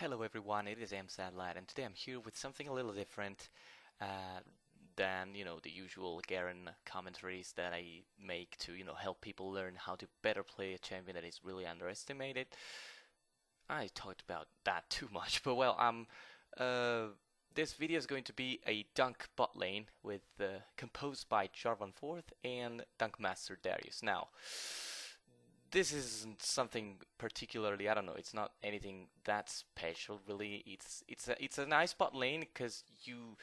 Hello everyone, it is Lad, and today I'm here with something a little different uh, than the usual Garen commentaries that I make to help people learn how to better play a champion that is really underestimated. I talked about that too much, but well, uh, this video is going to be a dunk bot lane with composed by Jarvan Fourth and Dunk Master Darius. Now, this isn't something particularly, I don't know, it's not anything that special really. It's a nice bot lane because you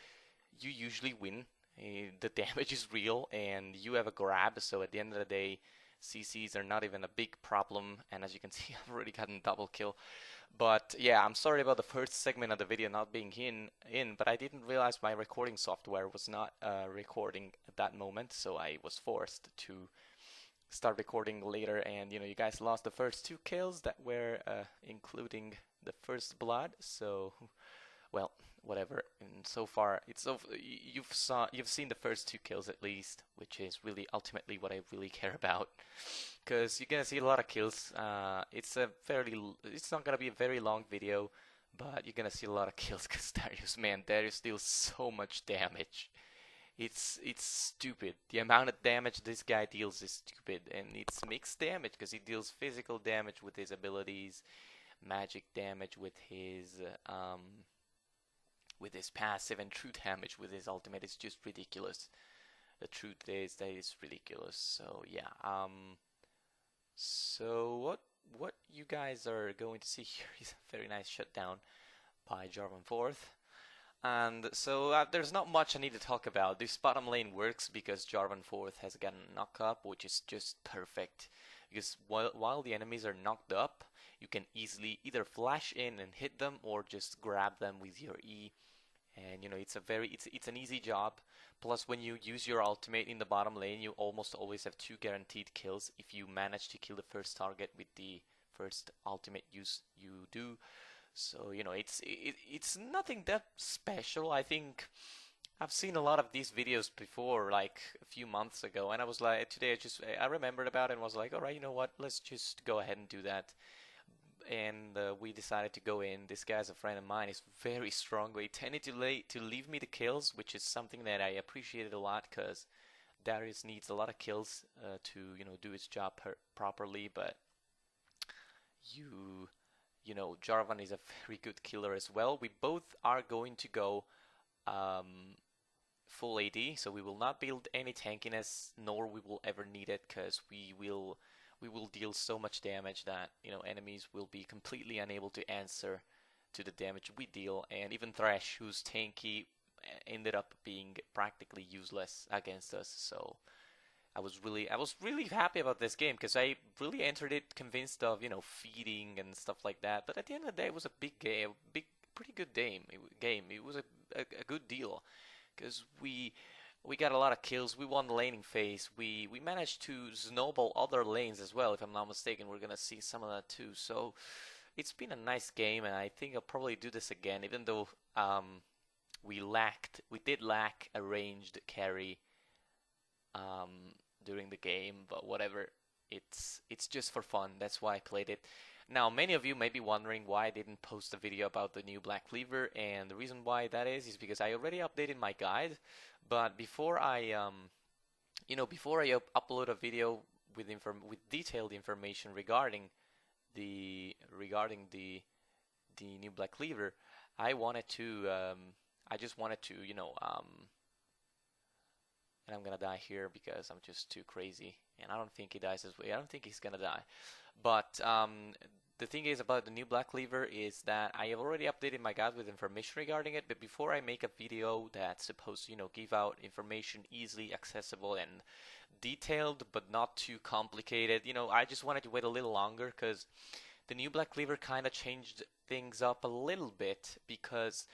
usually win. The damage is real and you have a grab, so at the end of the day CCs are not even a big problem, and as you can see I've already gotten double kill. But yeah, I'm sorry about the first segment of the video not being in, but I didn't realize my recording software was not recording at that moment, so I was forced to start recording later, and you guys lost the first two kills that were including the first blood, so well, whatever. And so far it's so you've seen the first two kills at least, which is really ultimately what I really care about, because you're gonna see a lot of kills. It's not gonna be a very long video, but you're gonna see a lot of kills because Darius deals so much damage. It's stupid. The amount of damage this guy deals is stupid, and it's mixed damage because he deals physical damage with his abilities, magic damage with his passive, and true damage with his ultimate. It's just ridiculous. The truth is that it's ridiculous. So yeah. So what you guys are going to see here is a very nice shutdown by Jarvan Fourth. And so there's not much I need to talk about. This bottom lane works because Jarvan Fourth has gotten knocked up, which is just perfect. Because while the enemies are knocked up, you can easily either flash in and hit them or just grab them with your E. And it's an easy job. Plus, when you use your ultimate in the bottom lane, you almost always have two guaranteed kills if you manage to kill the first target with the first ultimate use you do. So it's nothing that special. I think I've seen a lot of these videos before, like a few months ago, and I was like, today I remembered about it and was like, all right, you know what? Let's just go ahead and do that. And we decided to go in. This guy's a friend of mine. He's very strong. He tended to leave me the kills, which is something that I appreciated a lot because Darius needs a lot of kills to do his job properly. But you Jarvan is a very good killer as well. We both are going to go full AD, so we will not build any tankiness, nor we will ever need it, because we will deal so much damage that enemies will be completely unable to answer to the damage we deal, and even Thresh, who's tanky, ended up being practically useless against us. So I was really happy about this game because I really entered it convinced of feeding and stuff like that. But at the end of the day, it was a big game, pretty good game. It was a good deal because we got a lot of kills. We won the laning phase. We managed to snowball other lanes as well. If I'm not mistaken, we're gonna see some of that too. So it's been a nice game, and I think I'll probably do this again, even though we did lack a ranged carry um, during the game, but whatever. It's just for fun. That's why I played it. Now, many of you may be wondering why I didn't post a video about the new Black Cleaver, and the reason why that is because I already updated my guide. But before I upload a video with detailed information regarding the new Black Cleaver, I just wanted to and I'm gonna die here because I'm just too crazy, and I don't think he dies this way. I don't think he's gonna die. But the thing is about the new Black Cleaver is that I have already updated my guide with information regarding it. But before I make a video that's supposed to give out information easily accessible and detailed, but not too complicated, I just wanted to wait a little longer because the new Black Cleaver kind of changed things up a little bit, because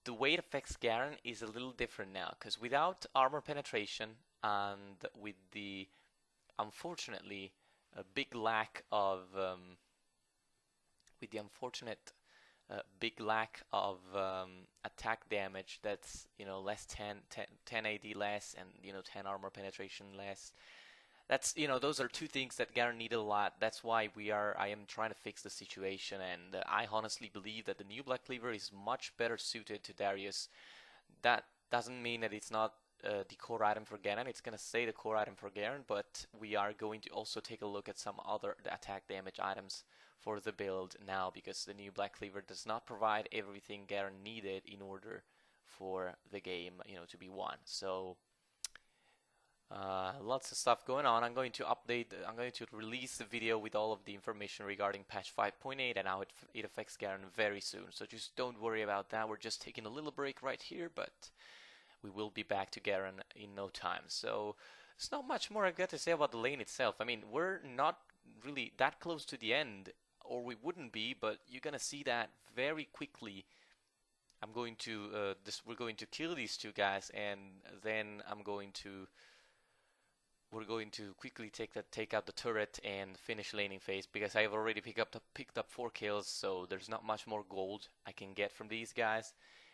the way it affects Garen is a little different now, because without armor penetration and with the unfortunately a big lack of with the unfortunate big lack of attack damage, that's less 10 AD less, and 10 armor penetration less, That's, those are two things that Garen needed a lot. That's why I am trying to fix the situation, and I honestly believe that the new Black Cleaver is much better suited to Darius. That doesn't mean that it's not the core item for Garen. It's gonna stay the core item for Garen, but we are going to also take a look at some other attack damage items for the build now, because the new Black Cleaver does not provide everything Garen needed in order for the game, to be won. So lots of stuff going on. I'm going to release the video with all of the information regarding patch 5.8 and how it affects Garen very soon. So just don't worry about that. We're just taking a little break right here, but we will be back to Garen in no time. So there's not much more I've got to say about the lane itself. I mean, we're not really that close to the end, or we wouldn't be, but you're gonna see that very quickly. We're going to kill these two guys, and then we're going to quickly take out the turret and finish laning phase, because I have already picked up 4 kills, so there's not much more gold I can get from these guys.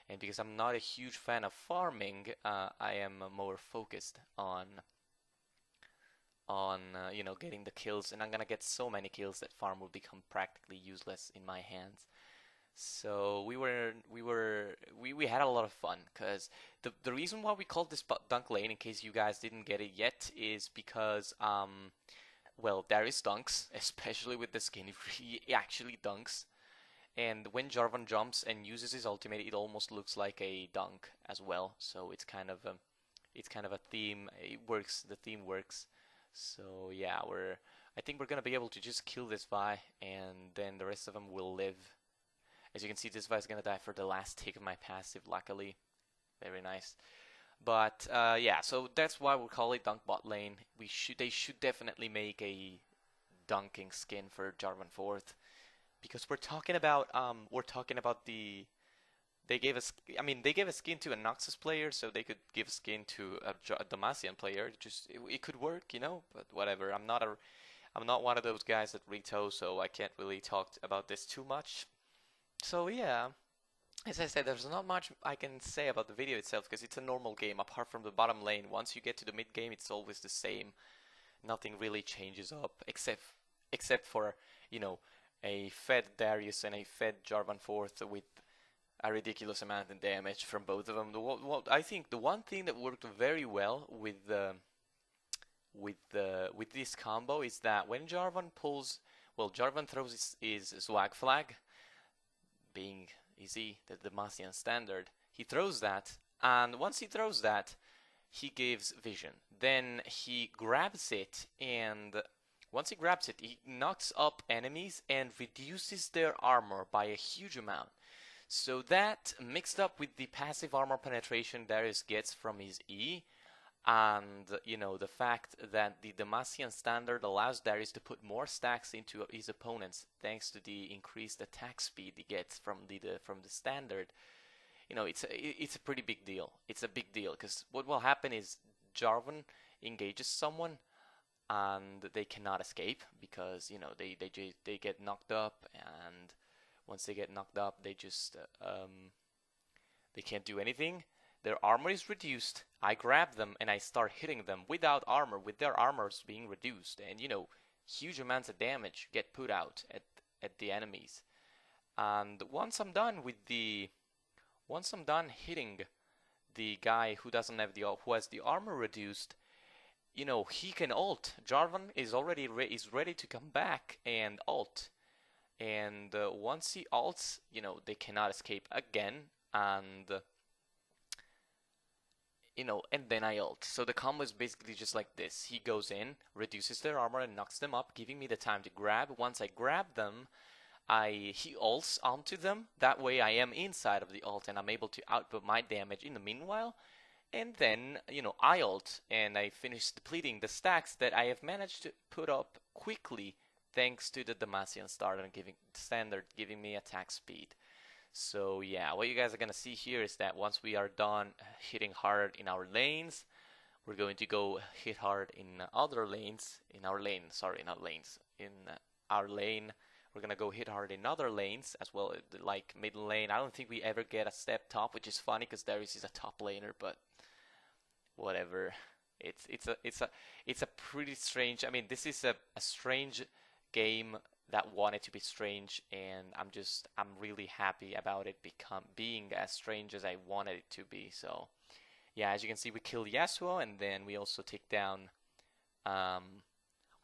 And because I'm not a huge fan of farming, I am more focused on getting the kills, and I'm gonna get so many kills that farm will become practically useless in my hands. So we had a lot of fun, because the reason why we called this dunk lane, in case you guys didn't get it yet, is because well, Darius dunks, especially with the skin. He actually dunks, and when Jarvan jumps and uses his ultimate, it almost looks like a dunk as well. So it's kind of a theme. It works. The theme works. So yeah, I think we're gonna be able to just kill this Vi, and then the rest of them will live. As you can see, this Vi is gonna die for the last tick of my passive, luckily. Very nice. But yeah, so that's why we call it Dunk Bot Lane. They should definitely make a dunking skin for Jarvan 4th, because we're talking about the they gave us they gave a skin to a Noxus player, so they could give a skin to a Damacian player. It could work, but whatever. I'm not one of those guys that reto, so I can't really talk about this too much. So yeah, as I said, there's not much I can say about the video itself, because it's a normal game apart from the bottom lane. Once you get to the mid game, it's always the same. Nothing really changes up except for, a fed Darius and a fed Jarvan 4th with a ridiculous amount of damage from both of them. I think the one thing that worked very well with this combo is that when Jarvan Jarvan throws his swag flag, being easy, the Demacian standard, he throws that, and once he throws that, he gives vision. Then he grabs it, and once he grabs it, he knocks up enemies and reduces their armor by a huge amount. So that, mixed up with the passive armor penetration Darius gets from his E, and the fact that the Demacian standard allows Darius to put more stacks into his opponents thanks to the increased attack speed he gets from the standard, it's a pretty big deal. It's a big deal, because what will happen is Jarvan engages someone and they cannot escape, because they get knocked up, and once they get knocked up, they just they can't do anything. Their armor is reduced. I grab them and I start hitting them without armor, with their armors being reduced, and huge amounts of damage get put out at the enemies. And once I'm done hitting the guy who has the armor reduced, he can ult. Jarvan is ready to come back and ult. And once he ults, they cannot escape again, and and then I ult. So the combo is basically just like this. He goes in, reduces their armor, and knocks them up, giving me the time to grab. Once I grab them, he ults onto them. That way I am inside of the ult, and I'm able to output my damage in the meanwhile. And then, I ult, and I finish depleting the stacks that I have managed to put up quickly, thanks to the Demacian standard giving me attack speed. So yeah, what you guys are gonna see here is that once we are done hitting hard in our lanes, we're going to go hit hard in other lanes. In our lane. We're gonna go hit hard in other lanes as well, like mid lane. I don't think we ever get a step top, which is funny because Darius is a top laner, but whatever. It's a pretty strange. I mean, this is a strange game that wanted to be strange, and I'm really happy about it become being as strange as I wanted it to be. So yeah, as you can see, we kill Yasuo, and then we also take down um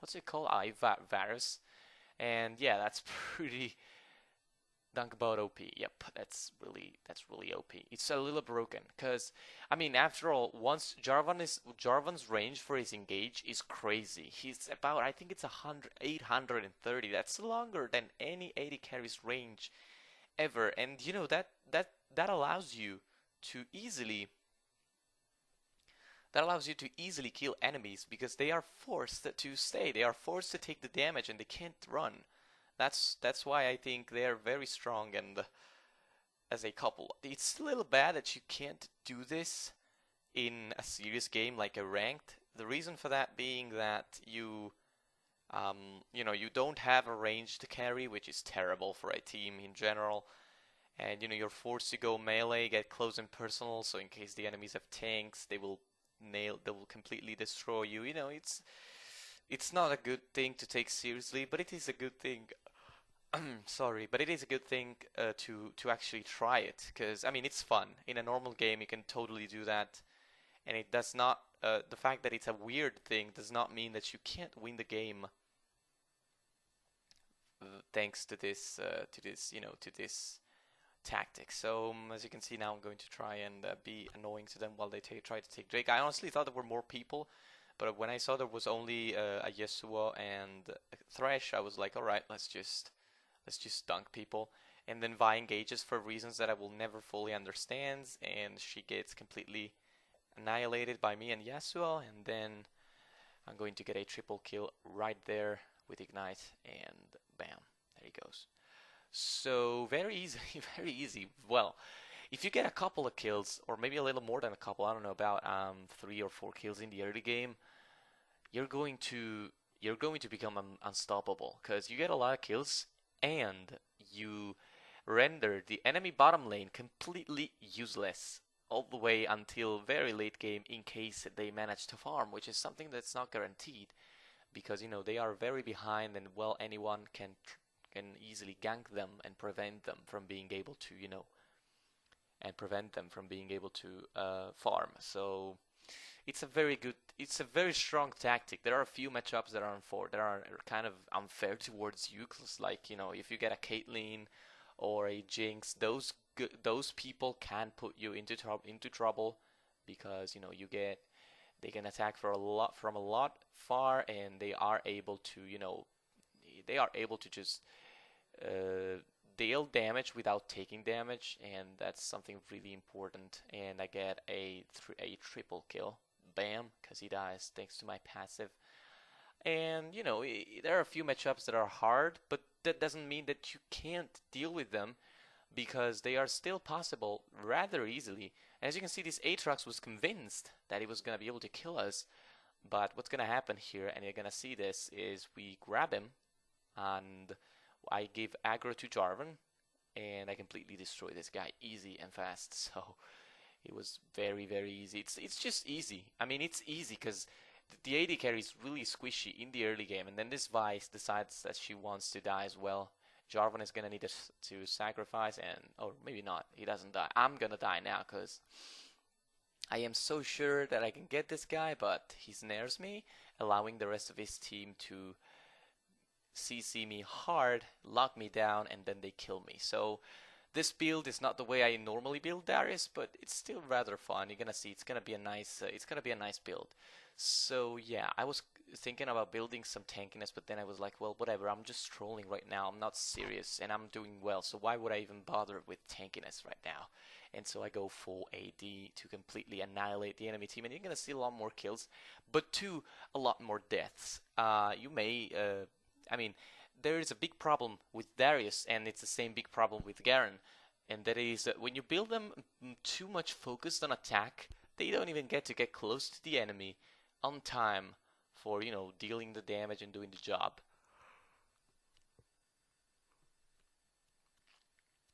what's it called? Varus, and yeah, that's pretty Dunk about OP. Yep, that's really OP. It's a little broken because I mean, after all, once Jarvan's range for his engage is crazy. He's about I think it's 830. That's longer than any AD carry's range ever. And you know that allows you to easily kill enemies because they are forced to stay. They are forced to take the damage and they can't run. That's why I think they're very strong and as a couple. It's a little bad that you can't do this in a serious game like a ranked. The reason for that being that you don't have a range to carry, which is terrible for a team in general. And you're forced to go melee, get close and personal, so in case the enemies have tanks, they will completely destroy you. It's not a good thing to take seriously, but it is a good thing. Sorry, but it is a good thing to actually try it because I mean it's fun. In a normal game, you can totally do that, and it does not. The fact that it's a weird thing does not mean that you can't win the game thanks to this tactic. So as you can see now, I'm going to try and be annoying to them while they try to take Drake. I honestly thought there were more people, but when I saw there was only a Yasuo and a Thresh, I was like, all right, let's just dunk people. And then Vi engages for reasons that I will never fully understand, and she gets completely annihilated by me and Yasuo, and then I'm going to get a triple kill right there with Ignite, and bam, there he goes. So very easy, very easy. Well, if you get a couple of kills, or maybe a little more than a couple, I don't know, about 3 or 4 kills in the early game, you're going to become unstoppable because you get a lot of kills and you render the enemy bottom lane completely useless all the way until very late game in case they manage to farm, which is something that's not guaranteed because they are very behind and well anyone can easily gank them and prevent them from being able to farm. So it's a very strong tactic. There are a few matchups that are kind of unfair towards you, 'cause like if you get a Caitlyn or a Jinx, those people can put you into trouble because they can attack from a lot far, and they are able to just deal damage without taking damage, and that's something really important. And I get a triple kill, bam, because he dies thanks to my passive. And there are a few matchups that are hard, but that doesn't mean that you can't deal with them because they are still possible rather easily. As you can see, this Aatrox was convinced that he was going to be able to kill us, but what's going to happen here, and you're going to see this, is we grab him and I give aggro to Jarvan, and I completely destroy this guy easy and fast. So it was very, very easy. It's just easy. I mean, it's easy because the AD carry is really squishy in the early game, and then this Vice decides that she wants to die as well. Jarvan is gonna need to sacrifice, or maybe not. He doesn't die. I'm gonna die now because I am so sure that I can get this guy, but he snares me, allowing the rest of his team to CC me hard, lock me down, and then they kill me. So this build is not the way I normally build Darius, but it's still rather fun. You're gonna see it's gonna be a nice build. So yeah, I was thinking about building some tankiness, but then I was like, well, whatever. I'm just trolling right now. I'm not serious, and I'm doing well. So why would I even bother with tankiness right now? And so I go full AD to completely annihilate the enemy team, and you're gonna see a lot more kills, but too a lot more deaths. I mean, there is a big problem with Darius, and it's the same big problem with Garen, and that is that when you build them too much focused on attack, they don't even get to get close to the enemy on time for, dealing the damage and doing the job.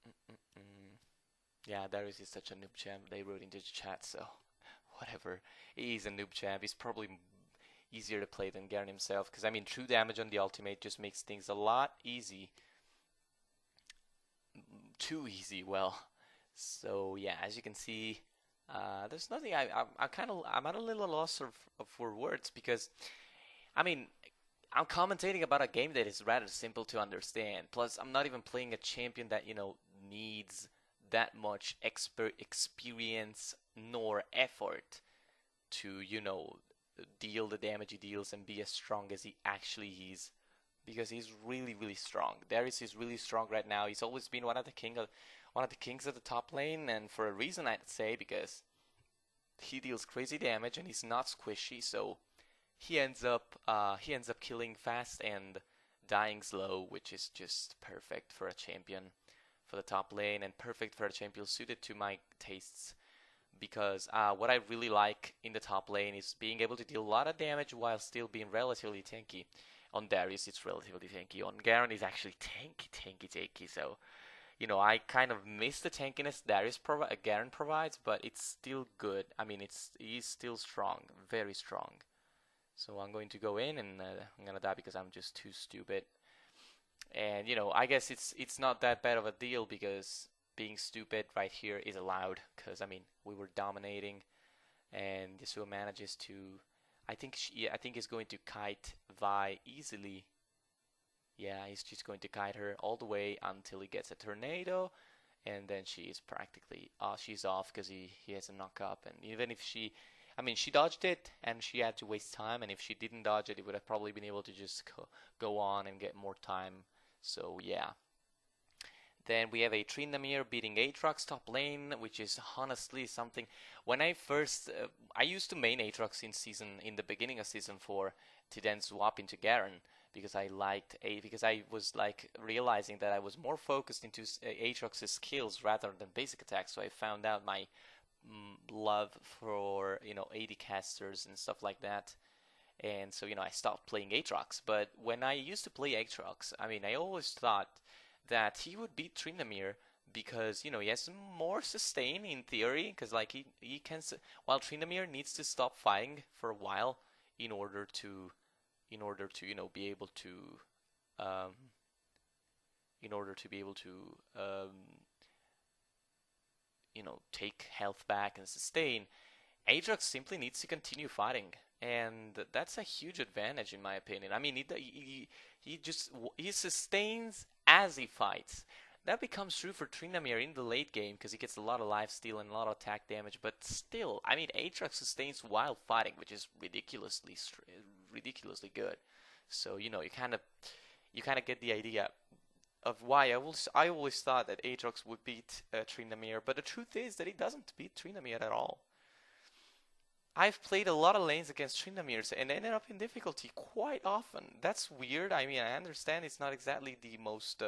Mm-mm-mm. Yeah, Darius is such a noob champ, they wrote into the chat, so whatever. He's a noob champ. He's probably easier to play than Garen himself, because I mean, true damage on the ultimate just makes things a lot easy. Too easy, well. So yeah, as you can see, there's nothing. I'm at a little loss for words, because I mean, I'm commentating about a game that is rather simple to understand. Plus, I'm not even playing a champion that, needs that much experience nor effort to, deal the damage he deals and be as strong as he actually is. Because he's really, really strong. Darius is really strong right now. He's always been one of the kings of the top lane, and for a reason, I'd say, because he deals crazy damage and he's not squishy, so he ends up killing fast and dying slow, which is just perfect for a champion for the top lane, and perfect for a champion suited to my tastes. Because what I really like in the top lane is being able to deal a lot of damage while still being relatively tanky. On Darius, it's relatively tanky. On Garen, it's actually tanky. So, I kind of miss the tankiness Garen provides, but it's still good. I mean, he's still strong, very strong. So I'm going to go in, and I'm gonna die because I'm just too stupid. And I guess it's not that bad of a deal, because being stupid right here is allowed. Because I mean, we were dominating, and Yasuo manages to. I think he's going to kite Vi easily. Yeah, he's just going to kite her all the way until he gets a tornado, and then she is practically she's off, because he has a knock up. And even if she dodged it, and she had to waste time, and if she didn't dodge it, it would have probably been able to just go on and get more time. So yeah. Then we have a Tryndamere beating Aatrox top lane, which is honestly something. When I used to main Aatrox in the beginning of season 4 to then swap into Garen, because I was like realizing that I was more focused into Aatrox's skills rather than basic attacks. So I found out my love for AD casters and stuff like that. And so I stopped playing Aatrox. But when I used to play Aatrox, I mean, I always thought that he would beat Tryndamere, because he has more sustain in theory, because like he can, while Tryndamere needs to stop fighting for a while in order to be able to um, take health back and sustain. Aatrox simply needs to continue fighting, and that's a huge advantage in my opinion. I mean, he sustains as he fights. That becomes true for Tryndamere in the late game, because he gets a lot of lifesteal and a lot of attack damage. But still, I mean, Aatrox sustains while fighting, which is ridiculously good. So you kind of get the idea of why I always thought that Aatrox would beat Tryndamere, but the truth is that he doesn't beat Tryndamere at all. I've played a lot of lanes against Tryndamere and ended up in difficulty quite often. That's weird. I mean, I understand it's not exactly the most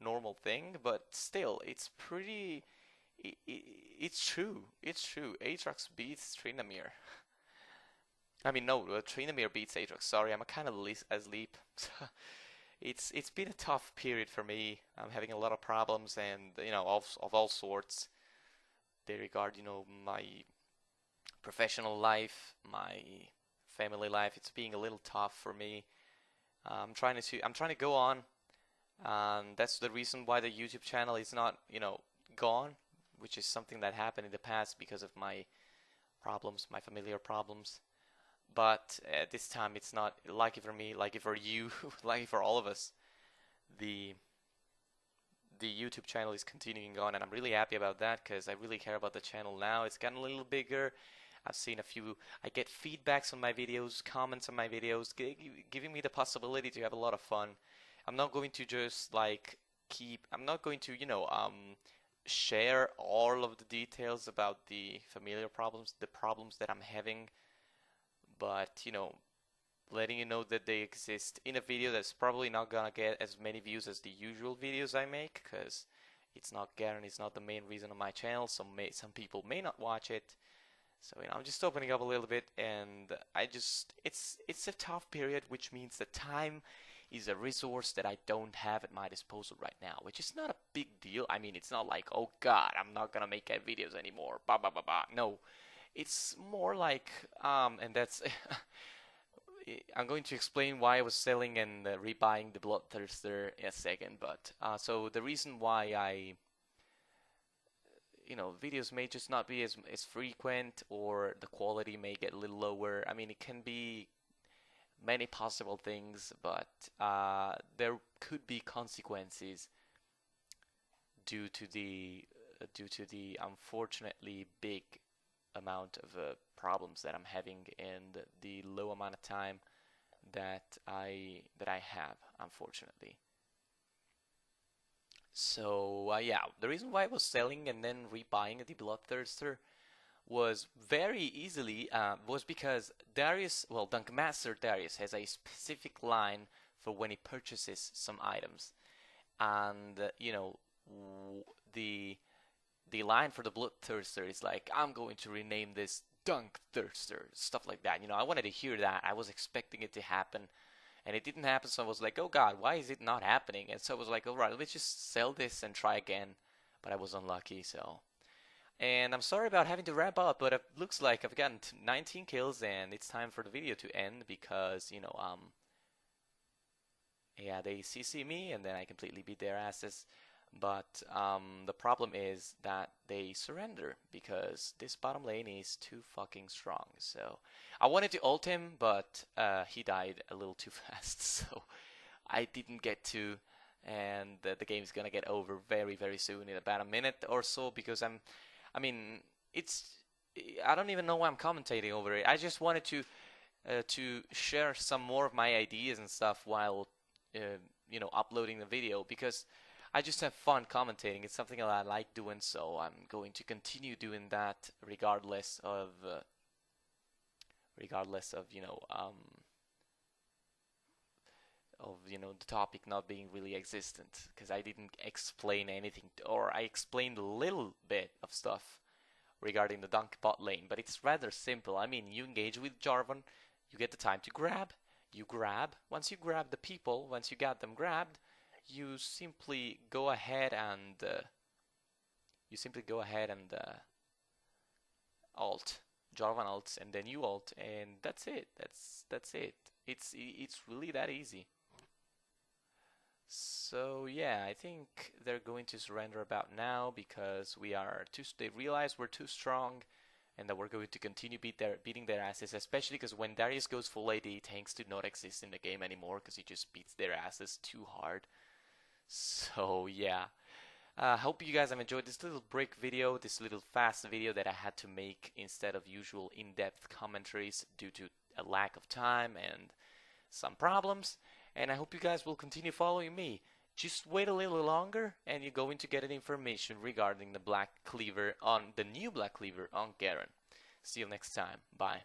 normal thing, but still, it's pretty. It's true. It's true. Aatrox beats Tryndamere. I mean, no, Tryndamere beats Aatrox. Sorry, I'm kind of asleep. It's been a tough period for me. I'm having a lot of problems, and of all sorts. They regard my professional life, my family life. It's being a little tough for me. I'm trying to go on, and that's the reason why the YouTube channel is not gone, which is something that happened in the past because of my problems, my familiar problems. But this time it's not lucky for me, lucky for you, lucky for all of us. The YouTube channel is continuing on, and I'm really happy about that, because I really care about the channel now. It's gotten a little bigger. I've seen I get feedbacks on my videos, comments on my videos, giving me the possibility to have a lot of fun. I'm not going to just I'm not going to, share all of the details about the familiar problems, the problems that I'm having, but, letting you know that they exist in a video that's probably not gonna get as many views as the usual videos I make, because it's not Garen, it's not the main reason on my channel. Some people may not watch it. So I'm just opening up a little bit, and it's a tough period, which means that time is a resource that I don't have at my disposal right now, which is not a big deal. I mean, it's not like, oh God, I'm not gonna make videos anymore, blah blah blah blah. No, It's more like, and that's I'm going to explain why I was selling and rebuying the Bloodthirster in a second. But so the reason why videos may just not be as frequent, or the quality may get a little lower. I mean, it can be many possible things, but there could be consequences due to the unfortunately big amount of problems that I'm having and the low amount of time that I have, unfortunately. So yeah, the reason why I was selling and then rebuying the Bloodthirster was very easily was because Darius, well, Dunkmaster Darius has a specific line for when he purchases some items, and the the line for the Bloodthirster is like, I'm going to rename this Dunk Thirster, stuff like that. I wanted to hear that. I was expecting it to happen, and it didn't happen. So I was like, oh God, why is it not happening? And so I was like, all right, let's just sell this and try again. But I was unlucky, so. And I'm sorry about having to wrap up, but it looks like I've gotten 19 kills, and it's time for the video to end because, yeah, they CC me, and then I completely beat their asses. But the problem is that they surrender because this bottom lane is too fucking strong. So I wanted to ult him, but he died a little too fast, so I didn't get to. And the game is gonna get over very, very soon in about a minute or so because I mean, I don't even know why I'm commentating over it. I just wanted to share some more of my ideas and stuff while uploading the video because I just have fun commentating. It's something that I like doing, so I'm going to continue doing that regardless of the topic not being really existent, because I didn't explain anything, or I explained a little bit of stuff regarding the dunk bot lane, but it's rather simple. I mean, you engage with Jarvan, you get the time to grab, you grab. Once you grab the people, once you got them grabbed, you simply go ahead and ult. Jarvan ults, and then you ult, and that's it. That's it. It's really that easy. So yeah, I think they're going to surrender about now because they realize we're too strong and that we're going to continue beating their asses, especially because when Darius goes full AD, tanks do not exist in the game anymore because he just beats their asses too hard. So yeah, hope you guys have enjoyed this little break video, this little fast video that I had to make instead of usual in-depth commentaries due to a lack of time and some problems. And I hope you guys will continue following me. Just wait a little longer and you're going to get an information regarding the new Black Cleaver on Garen. See you next time. Bye.